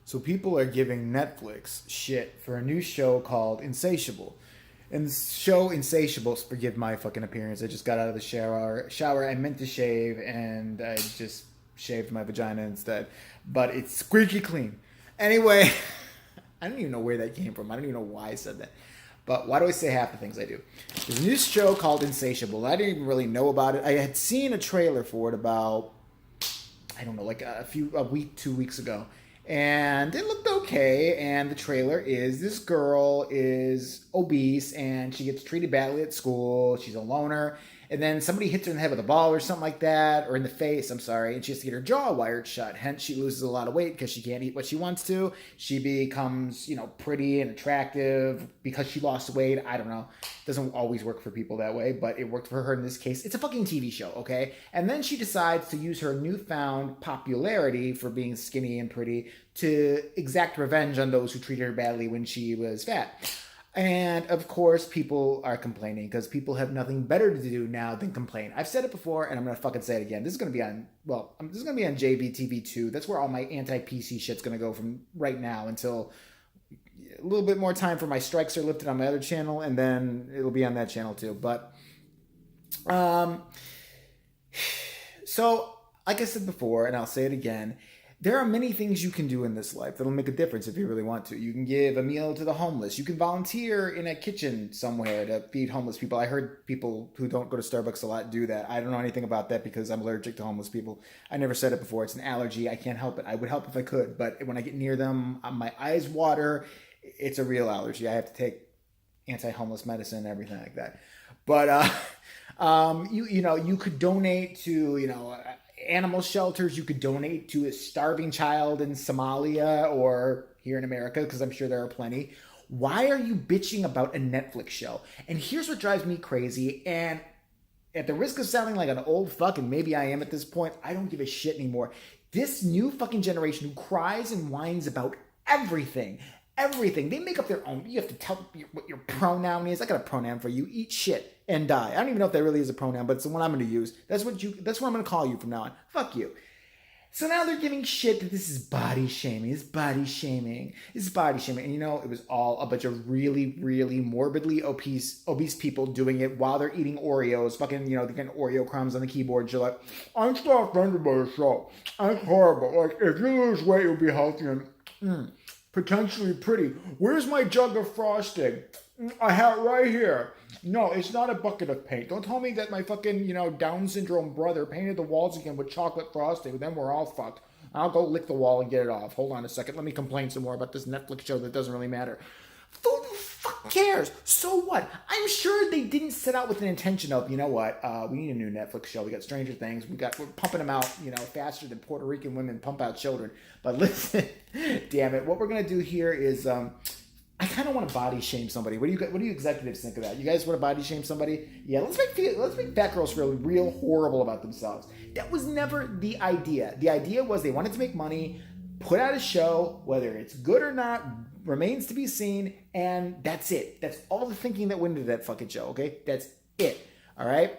So people are giving Netflix shit for a new show called Insatiable. And the show Insatiable, forgive my fucking appearance. I just got out of the shower. I meant to shave, and I just shaved my vagina instead. But it's squeaky clean. Anyway, I don't even know where that came from. I don't even know why I said that. But why do I say half the things I do? There's a new show called Insatiable. I didn't even really know about it. I had seen a trailer for it about, I don't know, like a week, 2 weeks ago. And it looked okay. And the trailer is this girl is obese and she gets treated badly at school. She's a loner. And then somebody hits her in the head with a ball or something like that, or in the face, I'm sorry, and she has to get her jaw wired shut. Hence, she loses a lot of weight because she can't eat what she wants to. She becomes, pretty and attractive because she lost weight. I don't know. It doesn't always work for people that way, but it worked for her in this case. It's a fucking TV show, okay? And then she decides to use her newfound popularity for being skinny and pretty to exact revenge on those who treated her badly when she was fat. And of course, people are complaining because people have nothing better to do now than complain. I've said it before, and I'm gonna fucking say it again. This is gonna be on JBTV2. That's where all my anti-PC shit's gonna go from right now until a little bit more time for my strikes are lifted on my other channel, and then it'll be on that channel too. But, so like I said before, and I'll say it again. There are many things you can do in this life that'll make a difference if you really want to. You can give a meal to the homeless. You can volunteer in a kitchen somewhere to feed homeless people. I heard people who don't go to Starbucks a lot do that. I don't know anything about that because I'm allergic to homeless people. I never said it before. It's an allergy. I can't help it. I would help if I could, but when I get near them, my eyes water. It's a real allergy. I have to take anti-homeless medicine and everything like that. But you could donate to animal shelters. You could donate to a starving child in Somalia or here in America, because I'm sure there are plenty. Why are you bitching about a Netflix show? And here's what drives me crazy, and at the risk of sounding like an old fuck, and maybe I am at this point, I don't give a shit anymore. This new fucking generation who cries and whines about everything. They make up their own. You have to tell what your pronoun is. I got a pronoun for you. Eat shit and die. I don't even know if that really is a pronoun, but it's the one I'm going to use. That's what I'm going to call you from now on. Fuck you. So now they're giving shit that this is body shaming. It's body shaming. And it was all a bunch of really, really morbidly obese people doing it while they're eating Oreos. Fucking, they're getting Oreo crumbs on the keyboard. You're like, I'm still offended by the show. I'm horrible. Like, if you lose weight, you'll be healthy and potentially pretty. Where's my jug of frosting? I have it right here. No, it's not a bucket of paint. Don't tell me that my fucking, Down syndrome brother painted the walls again with chocolate frosting. Then we're all fucked. I'll go lick the wall and get it off. Hold on a second. Let me complain some more about this Netflix show that doesn't really matter. Who the fuck cares? So what? I'm sure they didn't set out with an intention of, we need a new Netflix show. We got Stranger Things. We're pumping them out, faster than Puerto Rican women pump out children. But listen, damn it. What we're going to do here is, I kind of want to body shame somebody. What do you executives think of that? You guys want to body shame somebody? Yeah, let's make fat girls feel real horrible about themselves. That was never the idea. The idea was they wanted to make money, put out a show, whether it's good or not, remains to be seen, and that's it. That's all the thinking that went into that fucking show, okay? That's it, all right?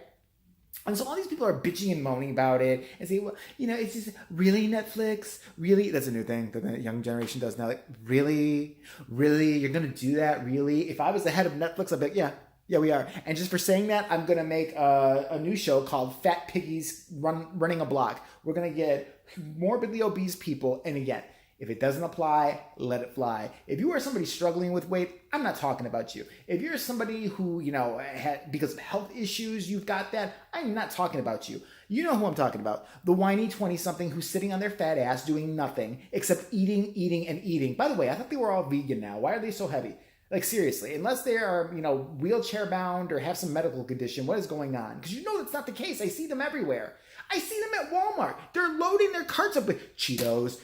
And so all these people are bitching and moaning about it and say, well, it's just, really, Netflix? Really? That's a new thing that the young generation does now. Like, really? You're going to do that? Really? If I was the head of Netflix, I'd be like, yeah, we are. And just for saying that, I'm going to make a new show called Fat Piggies Running a Block. We're going to get morbidly obese people, and again, if it doesn't apply, let it fly. If you are somebody struggling with weight, I'm not talking about you. If you're somebody who, because of health issues, you've got that, I'm not talking about you. You know who I'm talking about. The whiny 20-something who's sitting on their fat ass doing nothing except eating, and eating. By the way, I thought they were all vegan now. Why are they so heavy? Like, seriously, unless they are, wheelchair bound or have some medical condition, what is going on? Because that's not the case. I see them everywhere. I see them at Walmart. They're loading their carts up with Cheetos,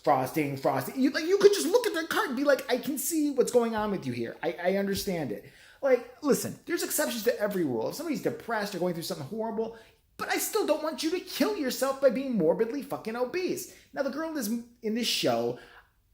frosting. You could just look at their cart and be like, I can see what's going on with you here. I understand it. Like, listen, there's exceptions to every rule. If somebody's depressed or going through something horrible, but I still don't want you to kill yourself by being morbidly fucking obese. Now, the girl in this show,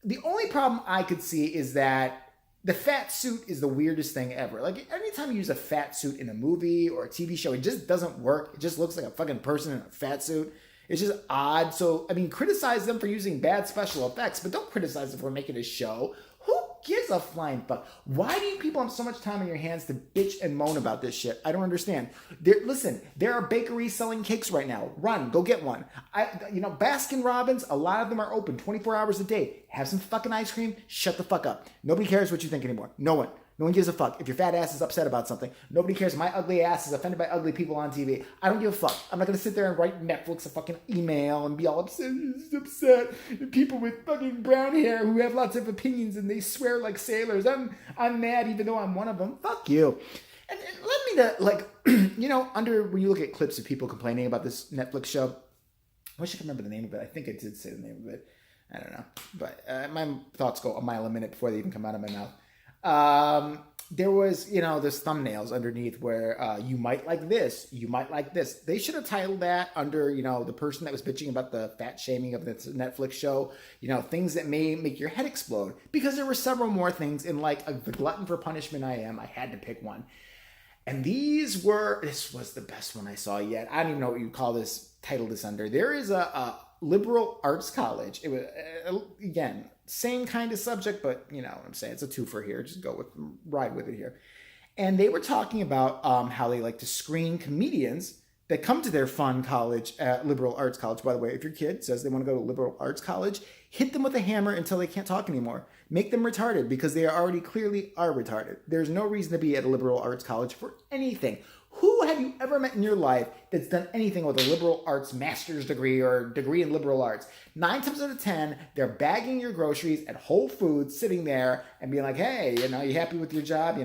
the only problem I could see is that the fat suit is the weirdest thing ever. Like, anytime you use a fat suit in a movie or a TV show, it just doesn't work. It just looks like a fucking person in a fat suit. It's just odd. So, I mean, criticize them for using bad special effects, but don't criticize them for making a show. Who gives a flying fuck? Why do you people have so much time on your hands to bitch and moan about this shit? I don't understand. Listen, there are bakeries selling cakes right now. Run, go get one. Baskin Robbins, a lot of them are open 24 hours a day. Have some fucking ice cream. Shut the fuck up. Nobody cares what you think anymore. No one. No one gives a fuck. If your fat ass is upset about something, nobody cares. My ugly ass is offended by ugly people on TV. I don't give a fuck. I'm not going to sit there and write Netflix a fucking email and be all upset. People with fucking brown hair who have lots of opinions and they swear like sailors. I'm mad even though I'm one of them. Fuck you. And let me when you look at clips of people complaining about this Netflix show, I wish I could remember the name of it. I think I did say the name of it. I don't know. But my thoughts go a mile a minute before they even come out of my mouth. There was, there's thumbnails underneath where you might like this, you might like this. They should have titled that under, the person that was bitching about the fat shaming of this Netflix show, things that may make your head explode. Because there were several more things in the glutton for punishment I had to pick one. And this was the best one I saw yet. I don't even know what you call this, title this under. There is a liberal arts college. It was, again, same kind of subject, but you know what I'm saying. It's a twofer here. Just ride with it here. And they were talking about how they like to screen comedians that come to their fun college at liberal arts college. By the way, if your kid says they want to go to liberal arts college, hit them with a hammer until they can't talk anymore. Make them retarded because they already clearly are retarded. There's no reason to be at a liberal arts college for anything. Who have you ever met in your life that's done anything with a liberal arts master's degree or degree in liberal arts? 9 times out of 10, they're bagging your groceries at Whole Foods, sitting there and being like, hey, you happy with your job?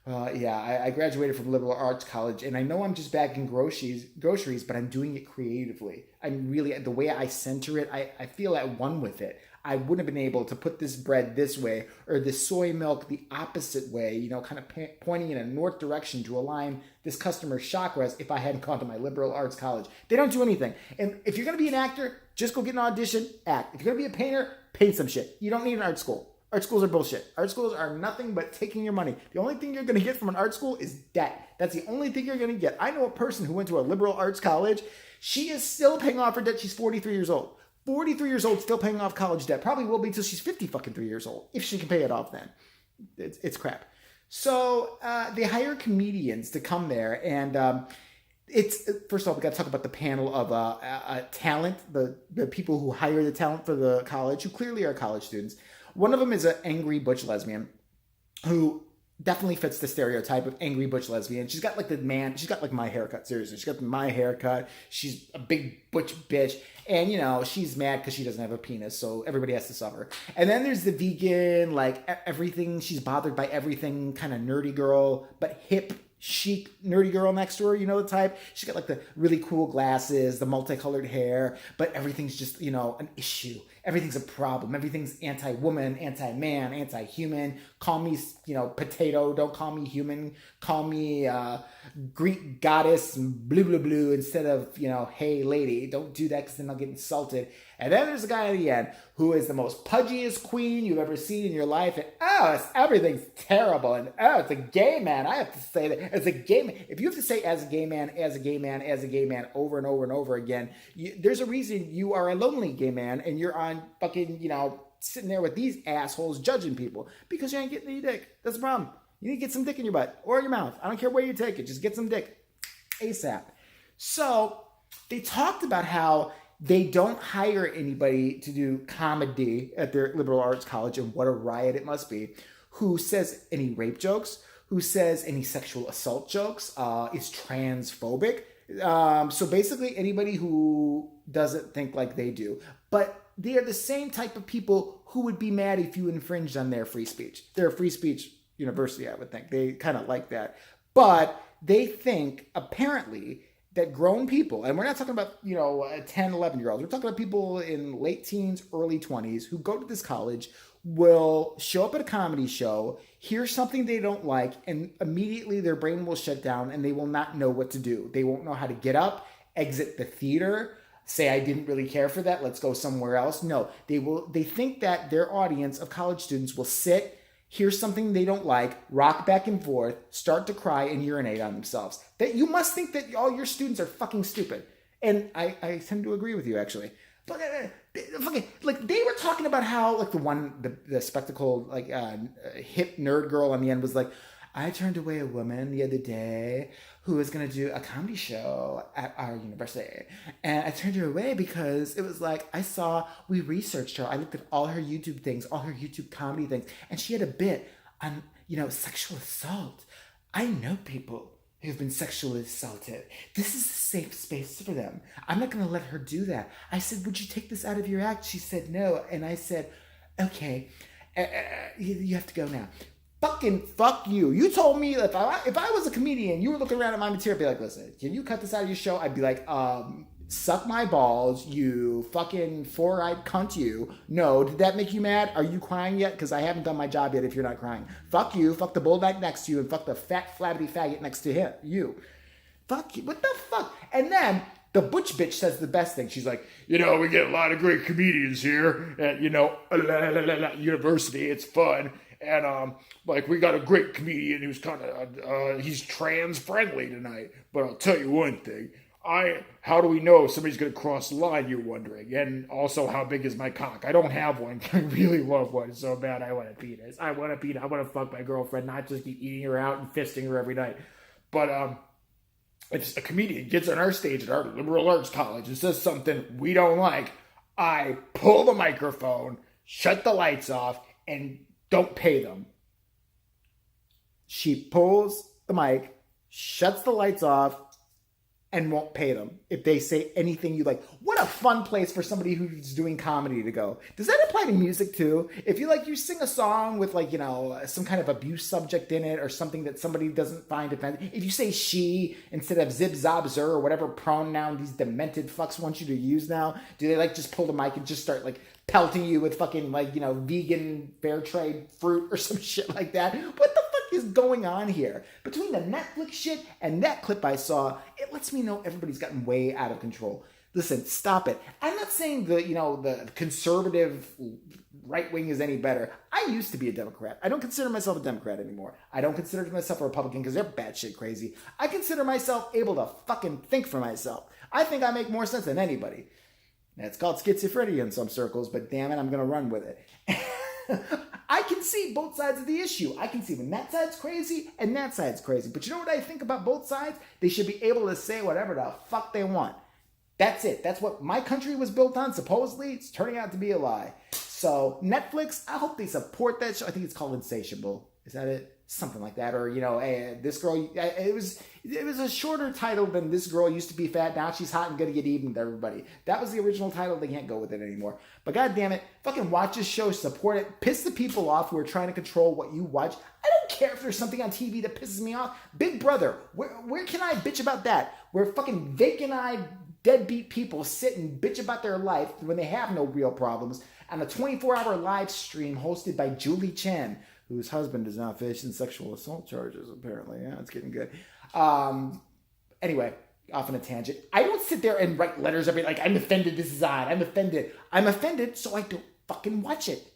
I graduated from liberal arts college and I know I'm just bagging groceries, but I'm doing it creatively. I'm really, the way I center it, I feel at one with it. I wouldn't have been able to put this bread this way or this soy milk the opposite way, kind of pointing in a north direction to align this customer's chakras if I hadn't gone to my liberal arts college. They don't do anything. And if you're going to be an actor, just go get an audition, act. If you're going to be a painter, paint some shit. You don't need an art school. Art schools are bullshit. Art schools are nothing but taking your money. The only thing you're going to get from an art school is debt. That's the only thing you're going to get. I know a person who went to a liberal arts college. She is still paying off her debt. She's 43 years old. 43 years old, still paying off college debt. Probably will be until she's 53 years old, if she can pay it off then. It's crap. So they hire comedians to come there, and first of all, we got to talk about the panel of talent, the people who hire the talent for the college, who clearly are college students. One of them is an angry butch lesbian who definitely fits the stereotype of angry butch lesbian. She's got she's got my haircut, seriously. She's got my haircut. She's a big butch bitch. And, she's mad because she doesn't have a penis, so everybody has to suffer. And then there's the vegan, everything, she's bothered by everything, kind of nerdy girl, but hip, chic, nerdy girl next to her, the type. She's got, the really cool glasses, the multicolored hair, but everything's just, an issue. Everything's a problem. Everything's anti-woman, anti-man, anti-human. Call me, potato. Don't call me human. Call me Greek goddess, blue, blue, blue, instead of, hey, lady. Don't do that because then I'll get insulted. And then there's a guy at the end who is the most pudgiest queen you've ever seen in your life. And, everything's terrible. And, it's a gay man. I have to say that. It's a gay man. If you have to say as a gay man, as a gay man, as a gay man over and over and over again, there's a reason you are a lonely gay man and you're on fucking, sitting there with these assholes judging people because you ain't getting any dick. That's the problem. You need to get some dick in your butt or your mouth. I don't care where you take it. Just get some dick ASAP. So they talked about how they don't hire anybody to do comedy at their liberal arts college, and what a riot it must be, who says any rape jokes, who says any sexual assault jokes, is transphobic. So basically anybody who doesn't think like they do. But they are the same type of people who would be mad if you infringed on their free speech. They're a free speech university, I would think. They kind of like that. But they think, apparently, that grown people, and we're not talking about, 10, 11-year-olds. We're talking about people in late teens, early 20s who go to this college, will show up at a comedy show, hear something they don't like, and immediately their brain will shut down and they will not know what to do. They won't know how to get up, exit the theater, say, I didn't really care for that, let's go somewhere else. No, they think that their audience of college students will sit, hear something they don't like, rock back and forth, start to cry and urinate on themselves. That you must think that all your students are fucking stupid. And I tend to agree with you, actually. But fucking, like, they were talking about how, like, the spectacled, like, hip nerd girl on the end was like, I turned away a woman the other day who was going to do a comedy show at our university. And I turned her away because it was like, we researched her. I looked at all her YouTube things, all her YouTube comedy things, and she had a bit on, sexual assault. I know people who've been sexually assaulted. This is a safe space for them. I'm not going to let her do that. I said, would you take this out of your act? She said no. And I said, okay, you have to go now. Fucking fuck you. You told me if I was a comedian, you were looking around at my material, I'd be like, listen, can you cut this out of your show? I'd be like, suck my balls, you fucking four-eyed cunt you. No, did that make you mad? Are you crying yet? Because I haven't done my job yet if you're not crying. Fuck you, fuck the bulldog next to you, and fuck the fat, flabbity faggot next to him. You. Fuck you. What the fuck? And then the butch bitch says the best thing. She's like, we get a lot of great comedians here at, university. It's fun. And, we got a great comedian who's kind of, he's trans-friendly tonight. But I'll tell you one thing. How do we know if somebody's going to cross the line, you're wondering? And also, how big is my cock? I don't have one. I really love one so bad. I want a penis. I want to fuck my girlfriend, not just keep eating her out and fisting her every night. But, if a comedian gets on our stage at our liberal arts college and says something we don't like, I pull the microphone, shut the lights off, and don't pay them. She pulls the mic, shuts the lights off, and won't pay them if they say anything you like. What a fun place for somebody who's doing comedy to go. Does that apply to music too? If you sing a song with some kind of abuse subject in it or something that somebody doesn't find offensive. If you say she instead of zib, zob, zer or whatever pronoun these demented fucks want you to use now, do they just pull the mic and just start pelting you with fucking vegan fair trade fruit or some shit like that? What the fuck is going on here? Between the Netflix shit and that clip I saw, it lets me know everybody's gotten way out of control. Listen, stop it. I'm not saying the conservative right wing is any better. I used to be a Democrat. I don't consider myself a Democrat anymore. I don't consider myself a Republican because they're batshit crazy. I consider myself able to fucking think for myself. I think I make more sense than anybody. It's called schizophrenia in some circles, but damn it, I'm going to run with it. I can see both sides of the issue. I can see when that side's crazy and that side's crazy. But you know what I think about both sides? They should be able to say whatever the fuck they want. That's it. That's what my country was built on, supposedly. It's turning out to be a lie. So Netflix, I hope they support that show. I think it's called Insatiable. Is that it? Something like that. Or, this girl, it was a shorter title than This Girl Used to Be Fat, Now She's Hot and Gonna Get Even with Everybody. That was the original title. They can't go with it anymore. But God damn it, fucking watch this show, support it, piss the people off who are trying to control what you watch. I don't care if there's something on TV that pisses me off. Big Brother, where can I bitch about that? Where fucking vacant-eyed, deadbeat people sit and bitch about their life when they have no real problems on a 24-hour live stream hosted by Julie Chen, whose husband is now facing sexual assault charges, apparently. Yeah, it's getting good. Anyway, off on a tangent. I don't sit there and write letters every I'm offended, this is odd, I'm offended. I'm offended, so I don't fucking watch it.